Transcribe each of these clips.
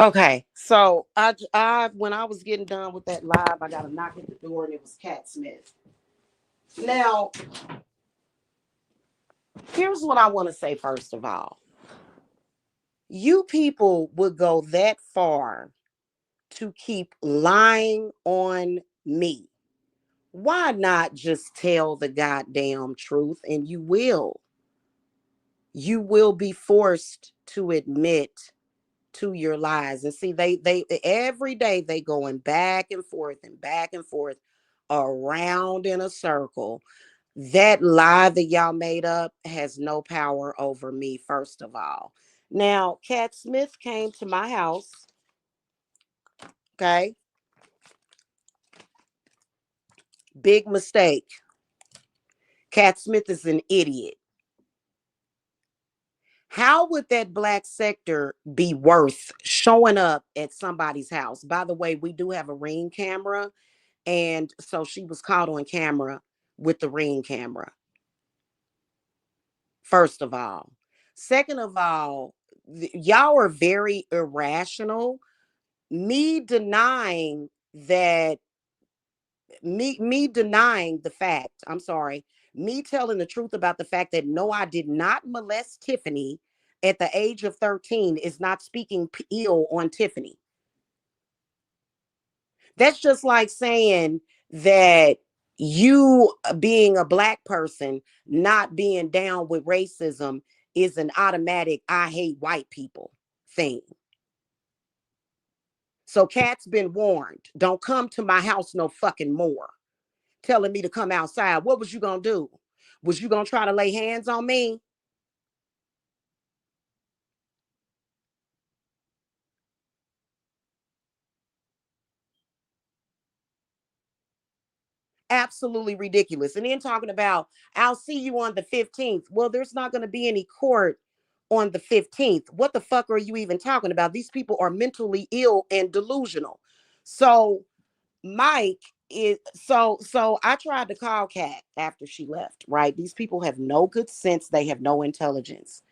Okay, so I when I was getting done with that live, I got a knock at the door and it was Cat Smith. Now, here's what I want to say first of all. You people would go that far to keep lying on me. Why not just tell the goddamn truth and you will? You will be forced to admit to your lies. And see, they every day they going back and forth around in a circle. That lie that y'all made up has no power over me, first of all. Now, Cat Smith came to my house. Okay. Big mistake. Cat Smith is an idiot. How would that black sector be worth showing up at somebody's house? By the way, we do have a ring camera. And so she was caught on camera with the ring camera, first of all. Second of all, y'all are very irrational. Me denying that, me denying the fact, I'm sorry, me telling the truth about the fact that no, I did not molest Tiffany at the age of 13 is not speaking ill on Tiffany. That's just like saying that you being a black person, not being down with racism is an automatic I hate white people thing. So Cat's been warned. Don't come to my house no fucking more. Telling me to come outside. What was you gonna do? Was you gonna try to lay hands on me? Absolutely ridiculous. And then talking about, I'll see you on the 15th. Well, there's not going to be any court on the 15th. What the fuck are you even talking about? These people are mentally ill and delusional. So, Mike is so I tried to call Kat after she left, right? These people have no good sense, they have no intelligence.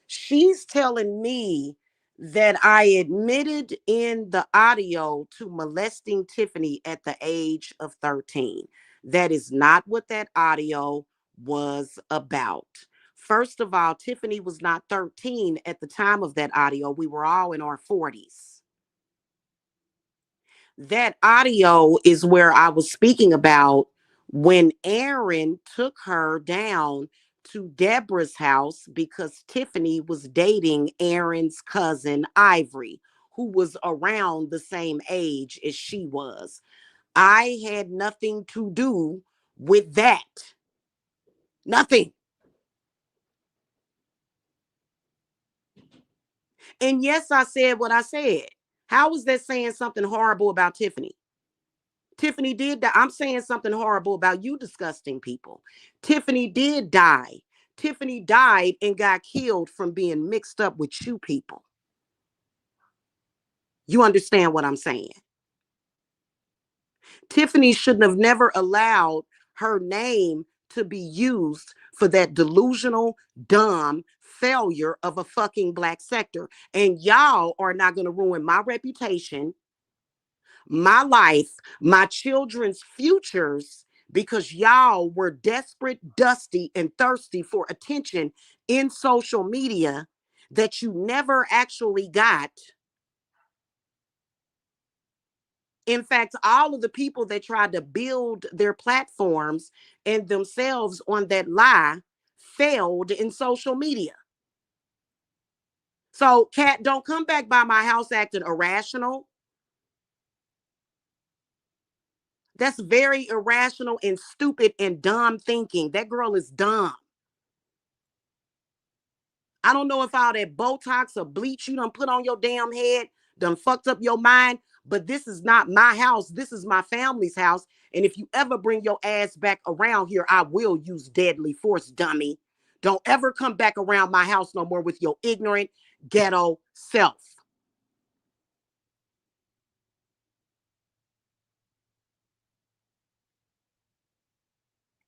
She's telling me that I admitted in the audio to molesting Tiffany at the age of 13. That is not what that audio was about. First of all, Tiffany was not 13 at the time of that audio. We were all in our 40s. That audio is where I was speaking about when Aaron took her down to Deborah's house because Tiffany was dating Aaron's cousin Ivory, who was around the same age as she was. I had nothing to do with that. Nothing. And yes, I said what I said. How was that saying something horrible about Tiffany? Tiffany did die. I'm saying something horrible about you disgusting people. Tiffany did die. Tiffany died and got killed from being mixed up with you people. You understand what I'm saying? Tiffany shouldn't have never allowed her name to be used for that delusional, dumb failure of a fucking black sector. And y'all are not going to ruin my reputation, my life, my children's futures because y'all were desperate, dusty, and thirsty for attention in social media that you never actually got. In fact, all of the people that tried to build their platforms and themselves on that lie failed in social media. So, Kat, don't come back by my house acting irrational. That's very irrational and stupid and dumb thinking. That girl is dumb. I don't know if all that Botox or bleach you done put on your damn head done fucked up your mind, but this is not my house. This is my family's house. And if you ever bring your ass back around here, I will use deadly force, dummy. Don't ever come back around my house no more with your ignorant ghetto self.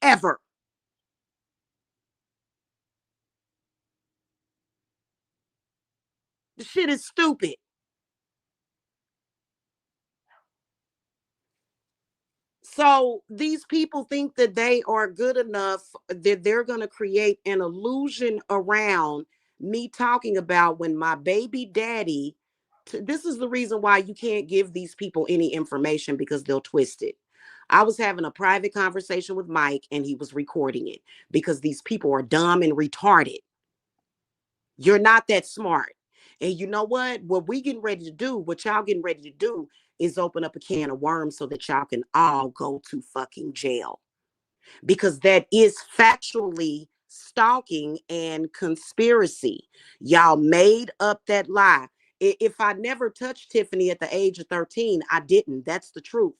Ever. The shit is stupid. So these people think that they are good enough, that they're going to create an illusion around me talking about when my baby daddy. This is the reason why you can't give these people any information, because they'll twist it. I was having a private conversation with Mike and he was recording it, because these people are dumb and retarded. You're not that smart. And you know what we getting ready to do, what y'all getting ready to do, is open up a can of worms so that y'all can all go to fucking jail, because that is factually stalking and conspiracy. Y'all made up that lie. If I never touched Tiffany at the age of 13, I didn't. That's the truth.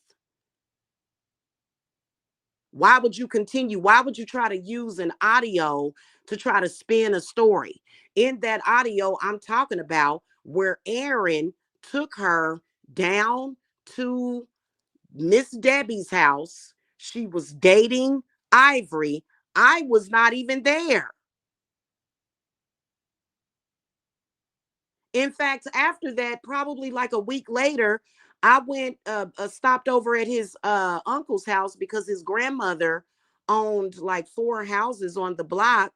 Why would you continue? Why would you try to use an audio to try to spin a story? In that audio, I'm talking about where Aaron took her down to Miss Debbie's house. She was dating Ivory. I was not even there. In fact, after that, probably like a week later, I went, stopped over at his uncle's house, because his grandmother owned like four houses on the block,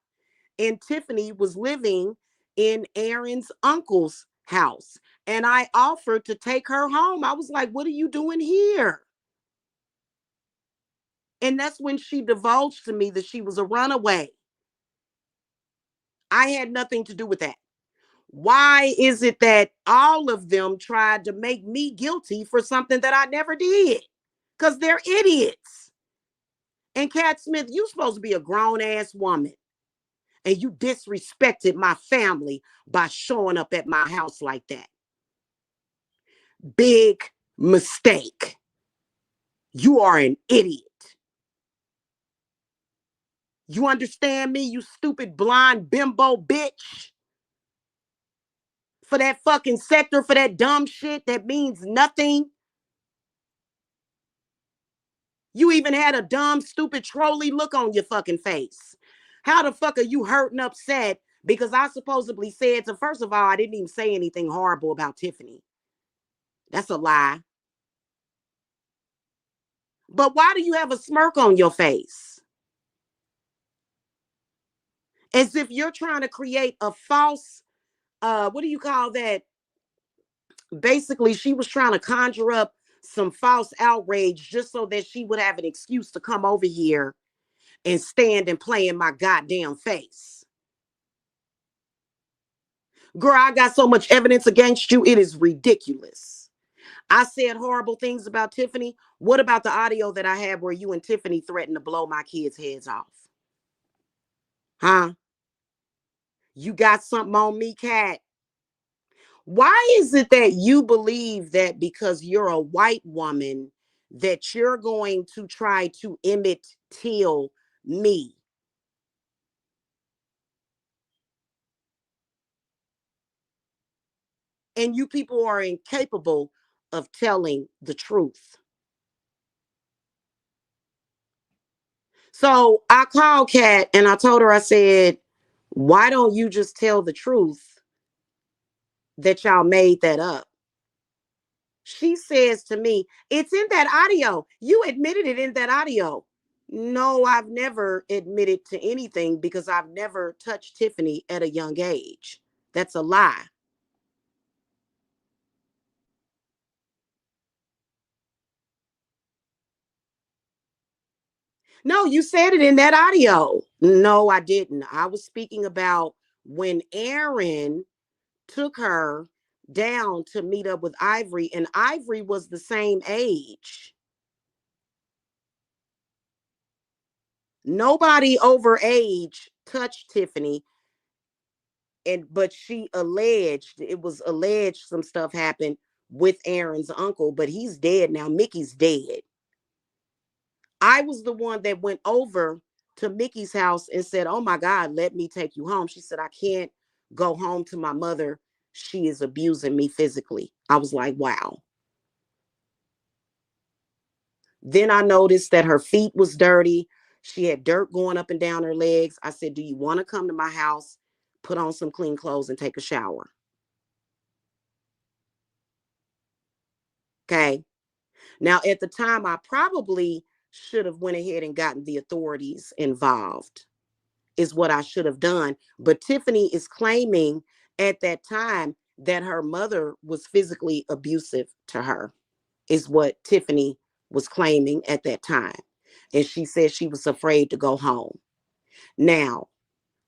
and Tiffany was living in Aaron's uncle's house. And I offered to take her home. I was like, "What are you doing here?" And that's when she divulged to me that she was a runaway. I had nothing to do with that. Why is it that all of them tried to make me guilty for something that I never did? Because they're idiots. And Cat Smith, you supposed to be a grown ass woman, and you disrespected my family by showing up at my house like that. Big mistake. You are an idiot. You understand me, you stupid blind bimbo bitch? For that fucking sector, for that dumb shit that means nothing. You even had a dumb, stupid, trolly look on your fucking face. How the fuck are you hurt and upset because I supposedly said to, first of all, I didn't even say anything horrible about Tiffany. That's a lie. But why do you have a smirk on your face? As if you're trying to create a false, what do you call that? Basically, she was trying to conjure up some false outrage just so that she would have an excuse to come over here and stand and play in my goddamn face. Girl, I got so much evidence against you. It is ridiculous. I said horrible things about Tiffany. What about the audio that I had where you and Tiffany threatened to blow my kids' heads off? Huh? You got something on me, Cat? Why is it that you believe that because you're a white woman that you're going to try to imitate me? And you people are incapable of telling the truth. So I called Kat and I told her, I said, why don't you just tell the truth that y'all made that up? She says to me, it's in that audio. You admitted it in that audio. No, I've never admitted to anything because I've never touched Tiffany at a young age. That's a lie. No, you said it in that audio. No, I didn't. I was speaking about when Aaron took her down to meet up with Ivory, and Ivory was the same age. Nobody over age touched Tiffany, and but she alleged, it was alleged some stuff happened with Aaron's uncle, but he's dead now. Mickey's dead. I was the one that went over to Mickey's house and said, "Oh my God, let me take you home." She said, "I can't go home to my mother. She is abusing me physically." I was like, wow. Then I noticed that her feet was dirty. She had dirt going up and down her legs. I said, "Do you want to come to my house, put on some clean clothes and take a shower?" Okay. Now, at the time, I probably should have went ahead and gotten the authorities involved, is what I should have done. But Tiffany is claiming at that time that her mother was physically abusive to her, is what Tiffany was claiming at that time. And she said she was afraid to go home. Now,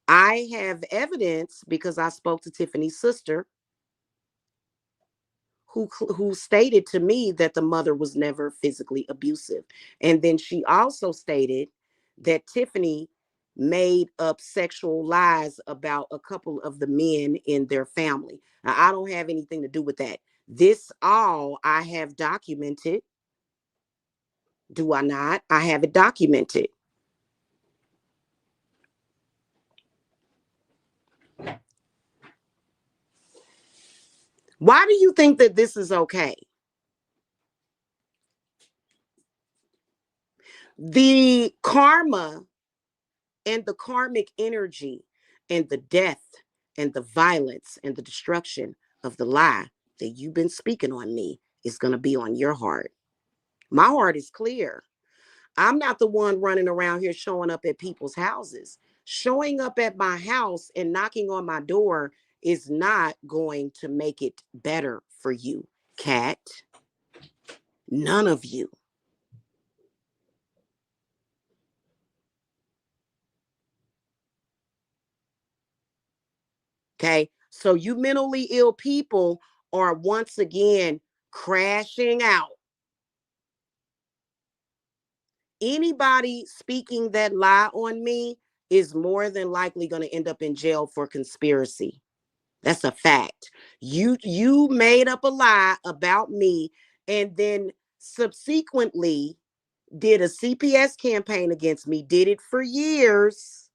I have evidence because I spoke to Tiffany's sister who stated to me that the mother was never physically abusive. And then she also stated that Tiffany made up sexual lies about a couple of the men in their family. Now, I don't have anything to do with that. This all I have documented. Do I not? I have it documented. Why do you think that this is okay? The karma and the karmic energy and the death and the violence and the destruction of the lie that you've been speaking on me is going to be on your heart. My heart is clear. I'm not the one running around here showing up at people's houses. Showing up at my house and knocking on my door is not going to make it better for you, Cat. None of you. Okay. So you mentally ill people are once again crashing out. Anybody speaking that lie on me is more than likely going to end up in jail for conspiracy. That's a fact. You made up a lie about me and then subsequently did a CPS campaign against me, did it for years.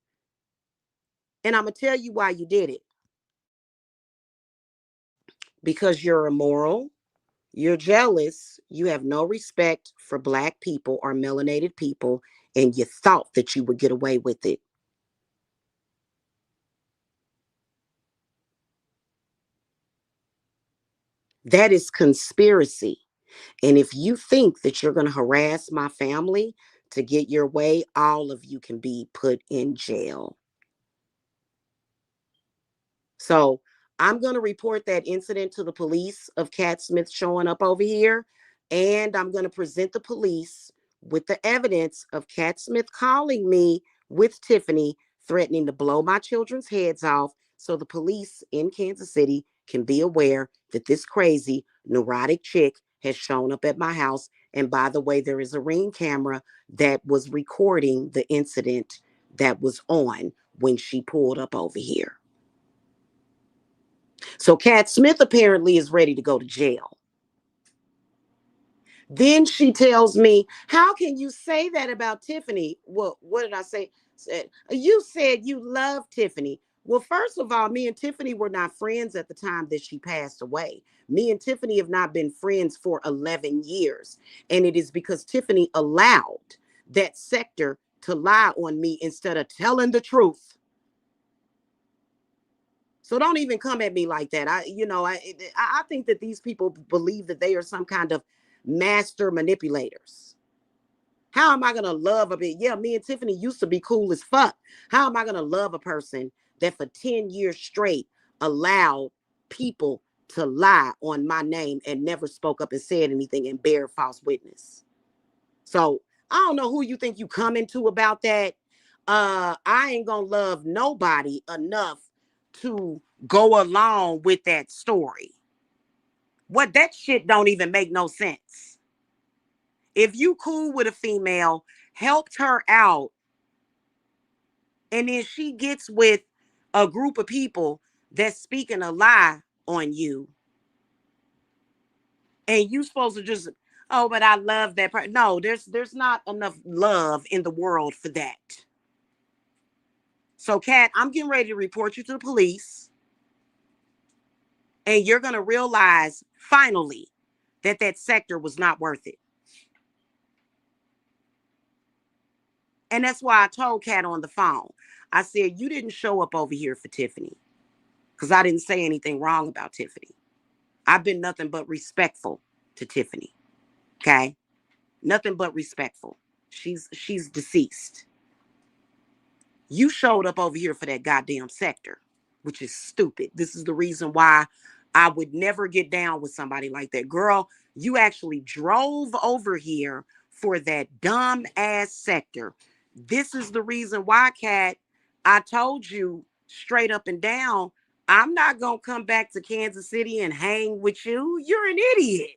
And I'm going to tell you why you did it. Because you're immoral, you're jealous, you have no respect for Black people or melanated people, and you thought that you would get away with it. That is conspiracy. And if you think that you're going to harass my family to get your way, all of you can be put in jail. So I'm going to report that incident to the police of Cat Smith showing up over here. And I'm going to present the police with the evidence of Cat Smith calling me with Tiffany, threatening to blow my children's heads off. So the police in Kansas City can be aware that this crazy, neurotic chick has shown up at my house. And by the way, there is a ring camera that was recording the incident that was on when she pulled up over here. So Cat Smith apparently is ready to go to jail. Then she tells me, how can you say that about Tiffany? Well, what did I say? You said you love Tiffany. Well, first of all, me and Tiffany were not friends at the time that she passed away. Me and Tiffany have not been friends for 11 years. And it is because Tiffany allowed that sector to lie on me instead of telling the truth. So don't even come at me like that. I think that these people believe that they are some kind of master manipulators. How am I gonna love a bit? Yeah, me and Tiffany used to be cool as fuck. How am I gonna love a person that for 10 years straight allowed people to lie on my name and never spoke up and said anything and bear false witness? So I don't know who you think you coming to about that. I ain't gonna love nobody enough to go along with that story. What that shit don't even make no sense. If you cool with a female, helped her out, and then she gets with a group of people that's speaking a lie on you, and you supposed to just, oh, but I love that person. No, there's not enough love in the world for that. So, Kat, I'm getting ready to report you to the police, and you're gonna realize finally that that sector was not worth it. And that's why I told Kat on the phone. I said, you didn't show up over here for Tiffany because I didn't say anything wrong about Tiffany. I've been nothing but respectful to Tiffany. Okay. Nothing but respectful. She's deceased. You showed up over here for that goddamn sector, which is stupid. This is the reason why I would never get down with somebody like that. Girl, you actually drove over here for that dumb ass sector. This is the reason why, Kat, I told you straight up and down, I'm not going to come back to Kansas City and hang with you. You're an idiot.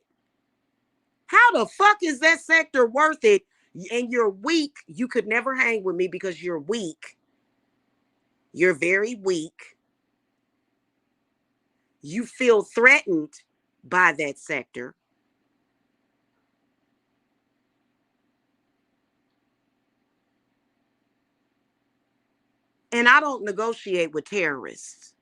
How the fuck is that sector worth it? And you're weak. You could never hang with me because you're weak. You're very weak. You feel threatened by that sector. And I don't negotiate with terrorists.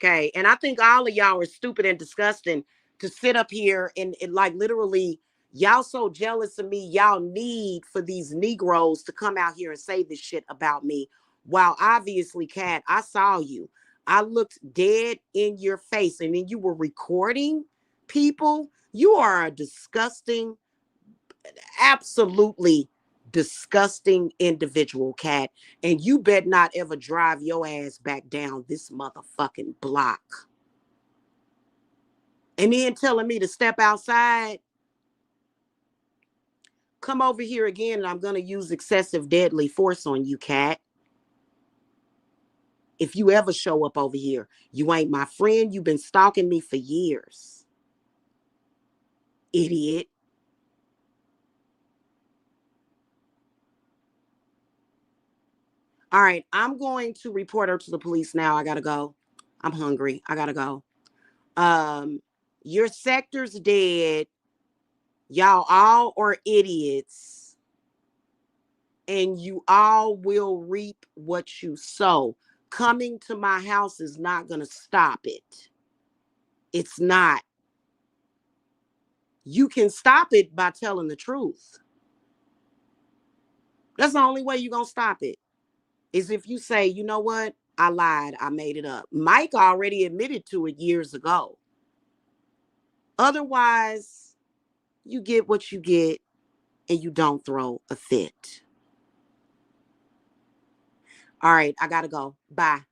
Okay. And I think all of y'all are stupid and disgusting to sit up here and like literally, y'all so jealous of me. Y'all need for these Negroes to come out here and say this shit about me. While obviously, Kat, I saw you. I looked dead in your face and then you were recording people. You are a disgusting, absolutely disgusting individual, Cat. And you better not ever drive your ass back down this motherfucking block. And then telling me to step outside. Come over here again and I'm going to use excessive deadly force on you, Cat. If you ever show up over here, you ain't my friend. You've been stalking me for years. Idiot. All right, I'm going to report her to the police now. I gotta go. I'm hungry. I gotta go. Um, your sector's dead. Y'all all are idiots. And you all will reap what you sow. Coming to my house is not gonna stop it. It's not. You can stop it by telling the truth. That's the only way you're gonna stop it. Is if you say, you know what? I lied. I made it up. Mike already admitted to it years ago. Otherwise, you get what you get and you don't throw a fit. All right, I gotta go. Bye.